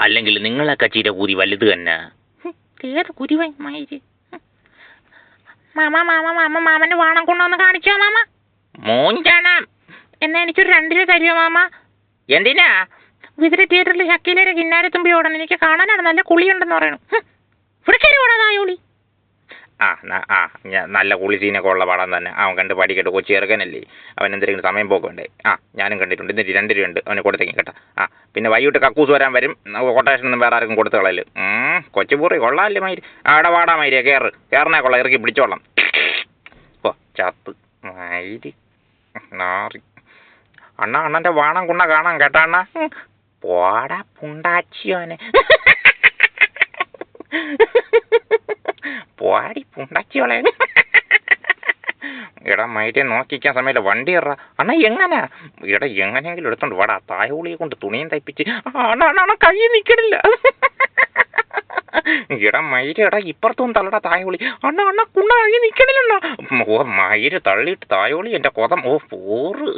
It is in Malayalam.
അല്ലെങ്കിൽ നിങ്ങളെ കച്ചിയുടെ കുരി വലുത് തന്നെ. ഏത് കുരുവൻ മയിര്? മാമന്റെ വാണം കൊണ്ടുവന്ന് കാണിച്ചോ മാമ? മോഞ്ചാണം. എന്നാ എനിക്കൊരു 2 രൂപ തരുമോ മാമ? എന്തിനാ? വിതിര തിയേറ്ററിൽ ഷക്കീലരെ കിന്നാരത്തുമ്പി ഓടണം, എനിക്ക് കാണാനാണ്, നല്ല കുളിയുണ്ടെന്ന് പറയണു. ഇവിടെ ഓടാതായോളി. നല്ല കുളി സീനൊക്കെ ഉള്ള പടം തന്നെ. അവൻ കണ്ട് പഠിക്കട്ടെ, കൊച്ചി ഇറക്കാനല്ലേ, അവൻ എന്തെങ്കിലും സമയം പോക്കണ്ടേ. ഞാനും കണ്ടിട്ടുണ്ട്. എന്നിട്ട് 2 രൂപ ഉണ്ട് അവന് കൊടുത്തേക്കും കേട്ടോ. പിന്നെ വൈകിട്ട് കക്കൂസ് വരാൻ വരും. കൊട്ടേഷനൊന്നും വേറെ ആർക്കും കൊടുത്തു കളയല്. കൊച്ചുപൂറി കൊള്ളാല്ലേ മയിര്. അവിടെ വാടാ മയിരേ, കയറിനെ കൊള്ളാം, ഇറക്കി പിടിച്ചോളാം. ഓ ചത്ത് മയിര് നാറി. അണ്ണൻ്റെ വാണം കുണ്ണ കാണാൻ കേട്ടാ അണ്ണ. പോടാ പുണ്ടാച്ചിയോനെ. പോടി പുണ്ടാച്ചിയോളെ. എടാ മയിരെ നോക്കിക്കാൻ സമയത്ത് വണ്ടി ഇറ അണ്ണ. എങ്ങനെ എങ്ങനെയെങ്കിലും എടുത്തോണ്ട് വാടാ. തായവുളിയെ കൊണ്ട് തുണിയും തയ്പ്പിച്ച്. അണ്ണ കൈ നിൽക്കണില്ല. എടാ മയിര്, എടാ ഇപ്പുറത്തൊന്നും തള്ളടാ തായവുളി. അണ്ണ കുണ്ണ കൈ നിൽക്കണില്ല. ഓ മയിര് തള്ളിയിട്ട് തായവുളി എൻ്റെ കൊതം. ഓ പോറ്.